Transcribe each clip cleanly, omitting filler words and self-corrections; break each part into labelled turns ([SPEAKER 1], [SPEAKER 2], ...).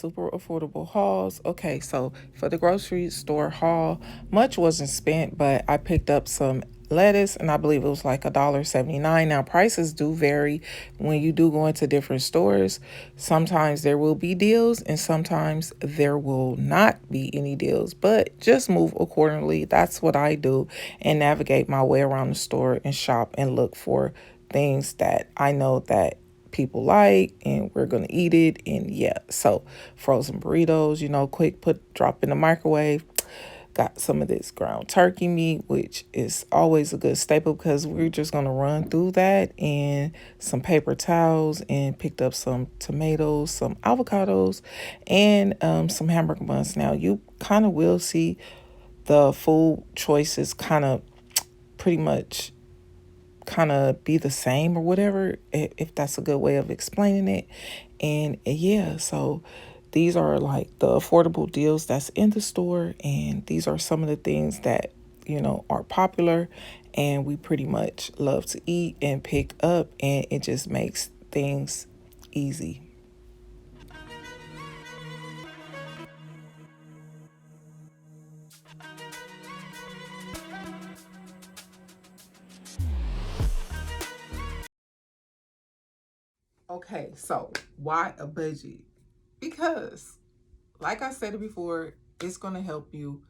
[SPEAKER 1] super affordable hauls. Okay, so for the grocery store haul, much wasn't spent, but I picked up some lettuce and I believe it was like $1.79. Now prices do vary when you do go into different stores. Sometimes there will be deals and sometimes there will not be any deals, but just move accordingly. That's what I do and navigate my way around the store and shop and look for things that I know that people like and we're gonna eat it. And yeah, so frozen burritos, quick drop in the microwave. Got some of this ground turkey meat, which is always a good staple because we're just gonna run through that, and some paper towels, and picked up some tomatoes, some avocados, and some hamburger buns. Now you kind of will see the food choices kind of pretty much kind of be the same or whatever, if that's a good way of explaining it. And yeah, so these are like the affordable deals that's in the store, and these are some of the things that are popular and we pretty much love to eat and pick up, and it just makes things easy. Okay, so why a budget? Because like I said it before, it's going to help you.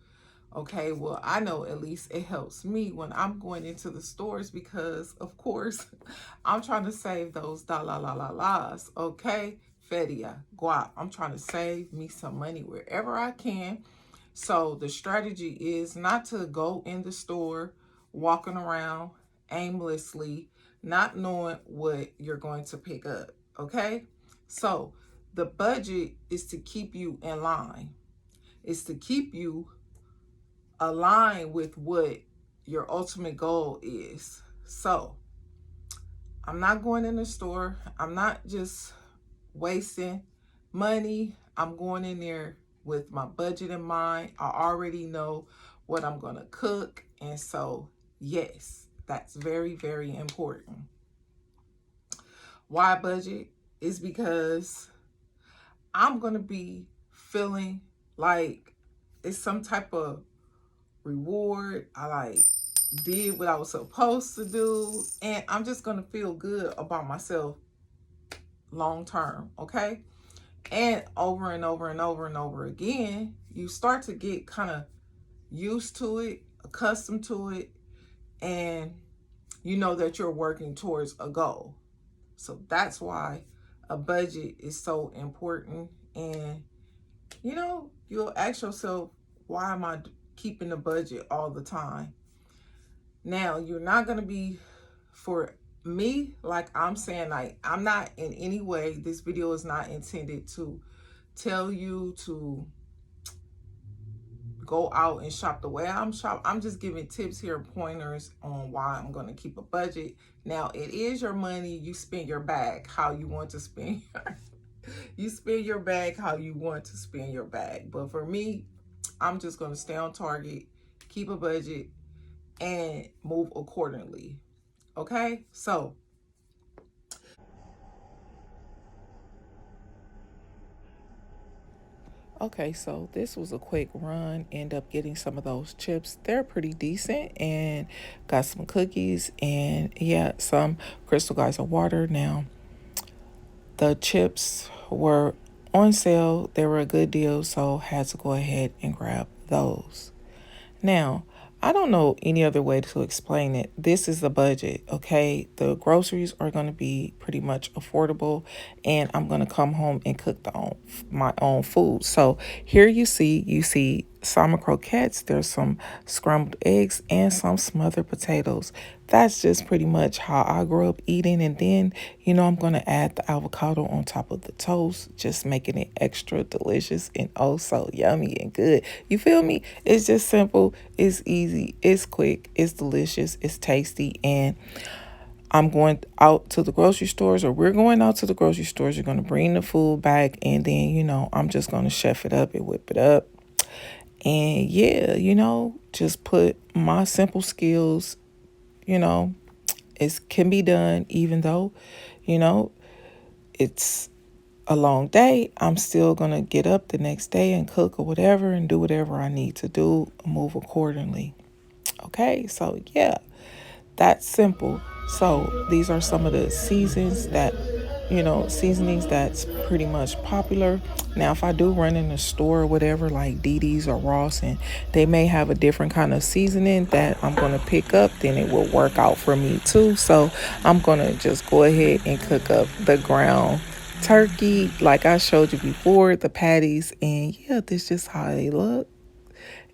[SPEAKER 1] Okay, well, I know at least it helps me when I'm going into the stores because, of course, I'm trying to save those da la la la las. Okay, Fedia, guap. I'm trying to save me some money wherever I can. So the strategy is not to go in the store walking around aimlessly, not knowing what you're going to pick up. Okay, so the budget is to keep you in line. It's to keep you align with what your ultimate goal is. So I'm not going in the store. I'm not just wasting money. I'm going in there with my budget in mind. I already know what I'm going to cook. And so, yes, that's very, very important. Why budget? Is because I'm going to be feeling like it's some type of reward. I like did what I was supposed to do, and I'm just gonna feel good about myself long term. Okay, and over and over and over and over again, you start to get kind of used to it, accustomed to it, and you know that you're working towards a goal. So that's why a budget is so important. And you'll ask yourself, why am I keeping the budget all the time? Now, you're not going to be, for me, like I'm saying, like I'm not in any way, this video is not intended to tell you to go out and shop the way I'm shop. I'm just giving tips here, pointers on why I'm going to keep a budget. Now, it is your money. You spend your bag how you want to spend. You spend your bag how you want to spend your bag. But for me, I'm just going to stay on target, keep a budget, and move accordingly. Okay, so okay, so this was a quick run. End up getting some of those chips. They're pretty decent, and got some cookies and yeah, some Crystal Geyser water. Now, the chips were on sale. They were a good deal, so had to go ahead and grab those. Now, I don't know any other way to explain it. This is the budget, okay? The groceries are going to be pretty much affordable, and I'm going to come home and cook my own food. So here you see salmon croquettes. There's some scrambled eggs and some smothered potatoes. That's just pretty much how I grew up eating. And then, I'm going to add the avocado on top of the toast, just making it extra delicious and oh so yummy and good. You feel me? It's just simple. It's easy. It's quick. It's delicious. It's tasty. And I'm going out to the grocery stores, or we're going out to the grocery stores. You're going to bring the food back, and then, I'm just going to chef it up and whip it up. And yeah, just put my simple skills, you know, it can be done, even though, you know, it's a long day, I'm still going to get up the next day and cook or whatever and do whatever I need to do, move accordingly. Okay, so yeah, that's simple. So these are some of the seasonings that's pretty much popular. Now, if I do run in a store or whatever, like Didi's or Ross, and they may have a different kind of seasoning that I'm going to pick up, then it will work out for me too. So I'm going to just go ahead and cook up the ground turkey like I showed you before, the patties, and yeah, this is just how they look.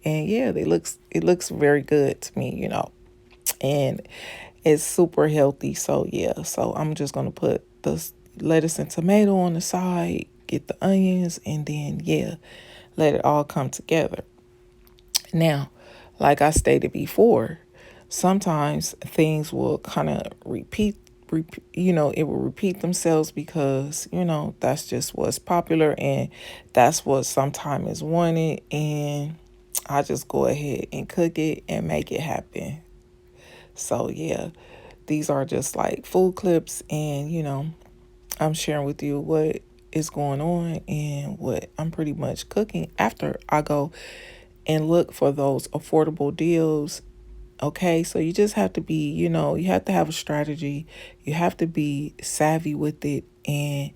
[SPEAKER 1] And yeah, it looks very good to me. And it's super healthy. So yeah, so I'm just gonna put the lettuce and tomato on the side, get the onions, and then yeah, let it all come together. Now, like I stated before, sometimes things will kind of it will repeat themselves because, that's just what's popular and that's what sometimes is wanted. And I just go ahead and cook it and make it happen. So, yeah, these are just like food clips, and, I'm sharing with you what is going on and what I'm pretty much cooking after I go and look for those affordable deals. Okay, so you just have to be, you have to have a strategy. You have to be savvy with it, and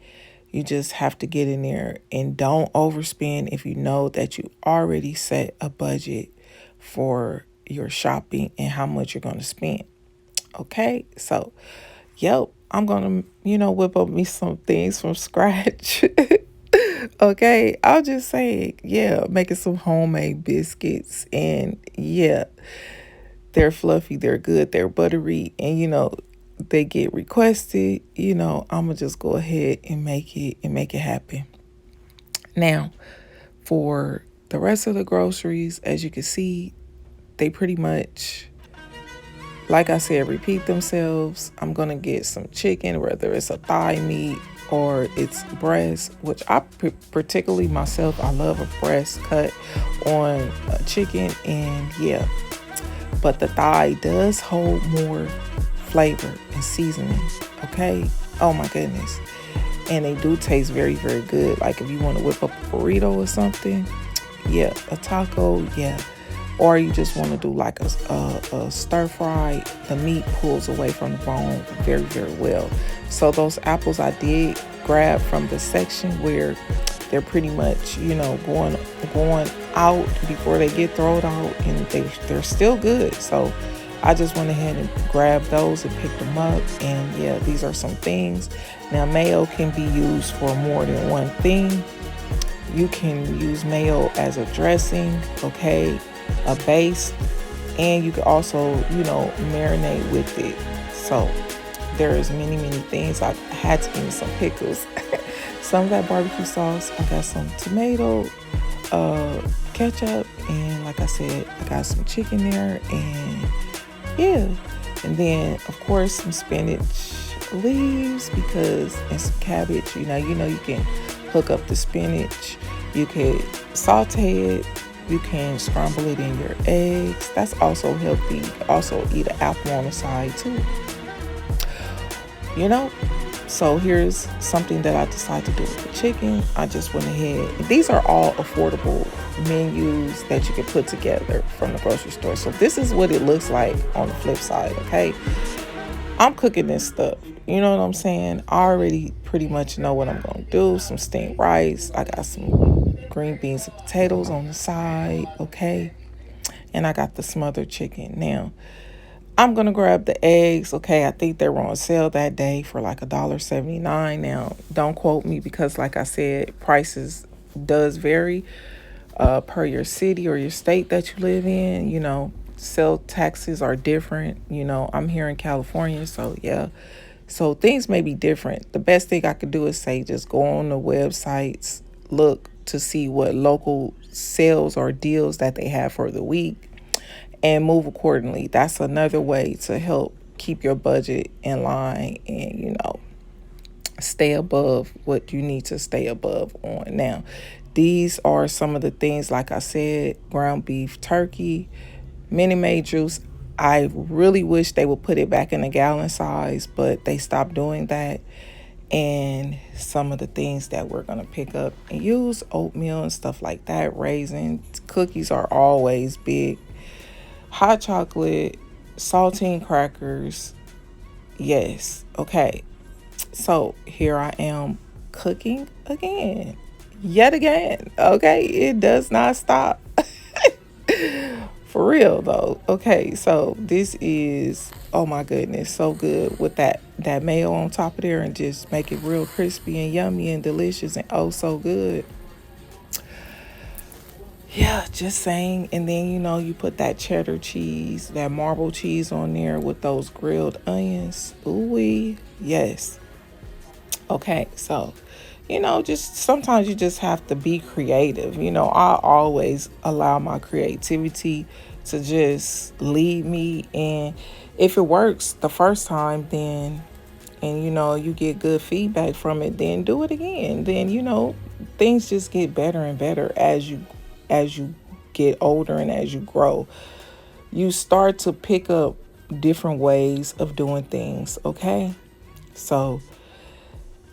[SPEAKER 1] you just have to get in there and don't overspend if you know that you already set a budget for your shopping and how much you're going to spend. Okay, so, yep, I'm going to, whip up me some things from scratch. Okay, I'll just say, yeah, making some homemade biscuits, and yeah, they're fluffy, they're good, they're buttery, and they get requested. I'm gonna just go ahead and make it happen. Now, for the rest of the groceries, as you can see, they pretty much, like I said, repeat themselves. I'm gonna get some chicken, whether it's a thigh meat or it's breast, which I particularly myself, I love a breast cut on a chicken, and yeah, but the thigh does hold more flavor and seasoning. Okay, oh my goodness, and they do taste very, very good. Like if you want to whip up a burrito or something, yeah, a taco, yeah, or you just want to do like a stir fry, the meat pulls away from the bone very, very well. So those apples I did grab from the section where they're pretty much, going out before they get thrown out, and they're still good. So I just went ahead and grabbed those and picked them up. And yeah, these are some things. Now, mayo can be used for more than one thing. You can use mayo as a dressing, okay, a base, and you can also, marinate with it. So there's many, many things. I had to give me some pickles. Some of that barbecue sauce. I got some tomato, ketchup, and like I said, I got some chicken there, and yeah. And then, of course, some spinach leaves and some cabbage. You can hook up the spinach. You can saute it. You can scramble it in your eggs. That's also healthy. You can also eat an apple on the side too. So here's something that I decided to do with the chicken. I just went ahead. These are all affordable menus that you can put together from the grocery store. So this is what it looks like on the flip side, okay? I'm cooking this stuff. You know what I'm saying? I already pretty much know what I'm going to do. Some steamed rice. I got some green beans and potatoes on the side, okay? And I got the smothered chicken. Now, I'm going to grab the eggs. Okay, I think they were on sale that day for like $1.79. Now, don't quote me because like I said, prices does vary per your city or your state that you live in. Sale taxes are different. I'm here in California, so yeah. So things may be different. The best thing I could do is say just go on the websites, look to see what local sales or deals that they have for the week, and move accordingly. That's another way to help keep your budget in line and, stay above what you need to stay above on. Now, these are some of the things, like I said, ground beef, turkey, Minute Maid juice. I really wish they would put it back in a gallon size, but they stopped doing that. and some of the things that we're going to pick up and use: oatmeal and stuff like that, raisins, cookies are always big, hot chocolate, saltine crackers. Yes. Okay. So here I am cooking again, yet again. Okay. It does not stop. For real though. Okay, so this is, oh my goodness, so good with that mayo on top of there, and just make it real crispy and yummy and delicious and oh so good. Yeah, just saying. And then you put that cheddar cheese, that marble cheese on there with those grilled onions. Ooh wee, yes. Okay, so just sometimes you just have to be creative. I always allow my creativity to just lead me, and if it works the first time, then and you get good feedback from it, then do it again. Then things just get better and better as you get older and as you grow. You start to pick up different ways of doing things, okay? So,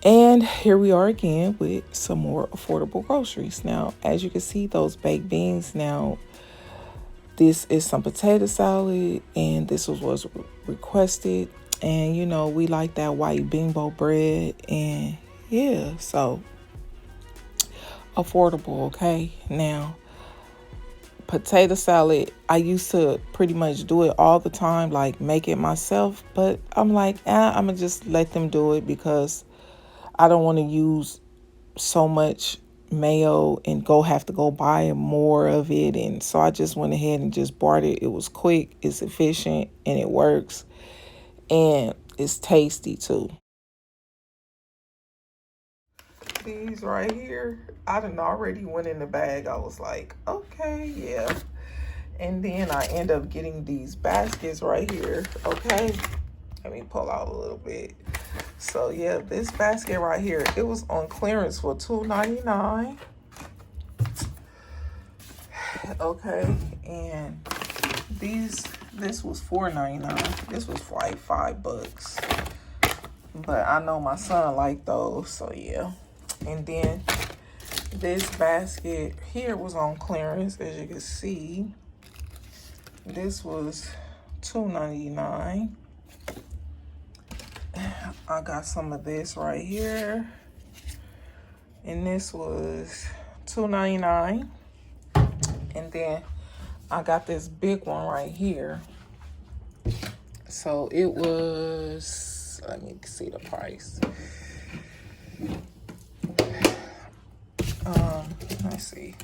[SPEAKER 1] and here we are again with some more affordable groceries. Now, as you can see, those baked beans. Now, this is some potato salad, and this was requested. And, we like that white bimbo bread. And, yeah, so affordable, okay? Now, potato salad, I used to pretty much do it all the time, like make it myself. But I'm like, I'm going to just let them do it because I don't want to use so much mayo and have to go buy more of it. And so I just went ahead and just bought it. It was quick, it's efficient, and it works. And it's tasty too. These right here, I done already went in the bag. I was like, okay, yeah. And then I end up getting these baskets right here, okay? Let me pull out a little bit. So yeah, this basket right here, it was on clearance for $2.99. Okay, and this was $4.99. This was for like $5. But I know my son liked those, so yeah. And then this basket here was on clearance, as you can see. This was $2.99. I got some of this right here, and this was $2.99. And then I got this big one right here. So it was, let me see the price. Let's see.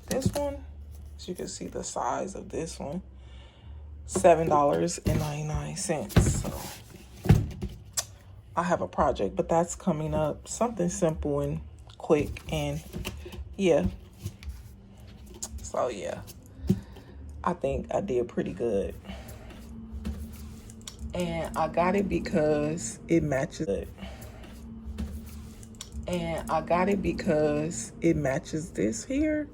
[SPEAKER 1] This one, as you can see the size of this one, $7.99. So I have a project, but that's coming up. Something simple and quick, and yeah. So yeah, I think I did pretty good. And I got it because it matches it. And I got it because it matches this here.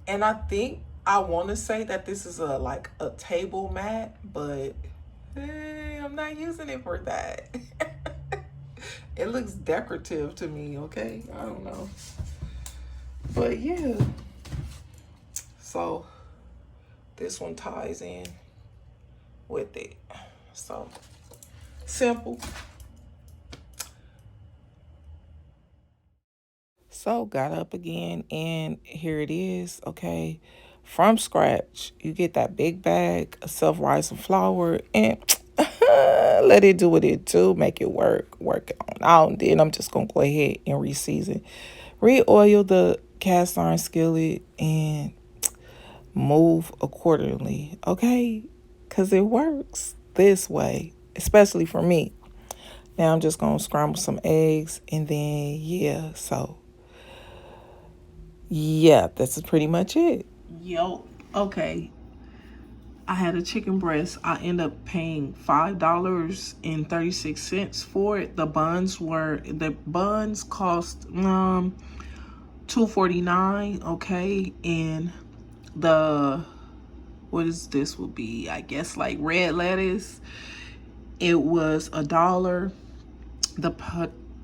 [SPEAKER 1] And I think I want to say that this is like a table mat, but I'm not using it for that. It looks decorative to me, okay? I don't know. But yeah. So this one ties in with it. So simple. So got up again, and here it is, okay? From scratch. You get that big bag of self-rising flour and let it do what it do. Make it work it on out. And then I'm just going to go ahead and reseason. Re-oil the cast iron skillet and move accordingly, okay? Because it works this way, especially for me. Now I'm just going to scramble some eggs, and then, yeah, so yeah, this is pretty much it. Yo, okay. I had a chicken breast. I ended up paying $5.36 for it. The buns cost $2.49, okay, and the what is this will be, I guess like red lettuce. It was $1. The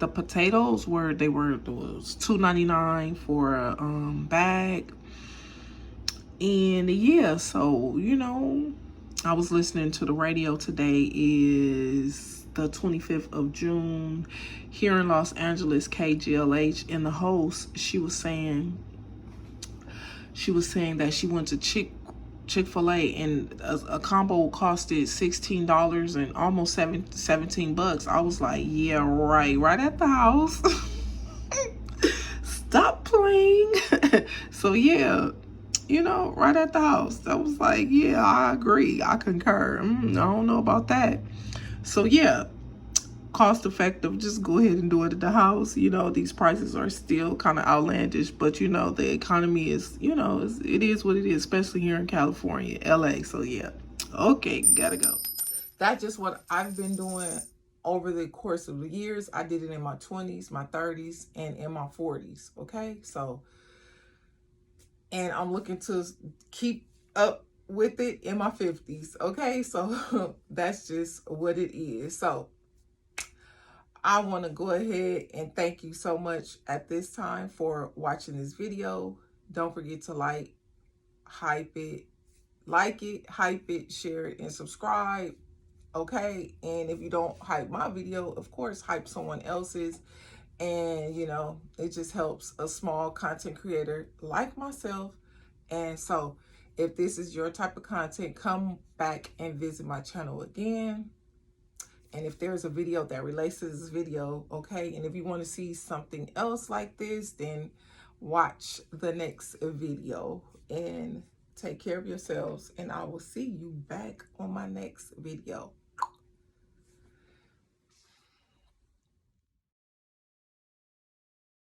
[SPEAKER 1] the potatoes were it was $2.99 for a bag. And yeah, so I was listening to the radio. Today is the 25th of June here in Los Angeles, KGLH, and the host, she was saying that she went to Chick-fil-A and a combo costed $16 and almost 17 bucks. I was like, yeah, right at the house. Stop playing. So yeah, right at the house. I was like, yeah, I agree. I concur. I don't know about that. So yeah, cost effective. Just go ahead and do it at the house. These prices are still kind of outlandish, but the economy is, it is what it is, especially here in California, LA. So yeah, okay, gotta go. That's just what I've been doing over the course of the years. I did it in my 20s, my 30s, and in my 40s. Okay, so, and I'm looking to keep up with it in my 50s. Okay, so that's just what it is. So I want to go ahead and thank you so much at this time for watching this video. Don't forget to like it, hype it, share it, and subscribe. Okay, and if you don't hype my video, of course hype someone else's. And it just helps a small content creator like myself. And so if this is your type of content, come back and visit my channel again. And if there's a video that relates to this video, okay, and if you want to see something else like this, then watch the next video. And take care of yourselves, and I will see you back on my next video.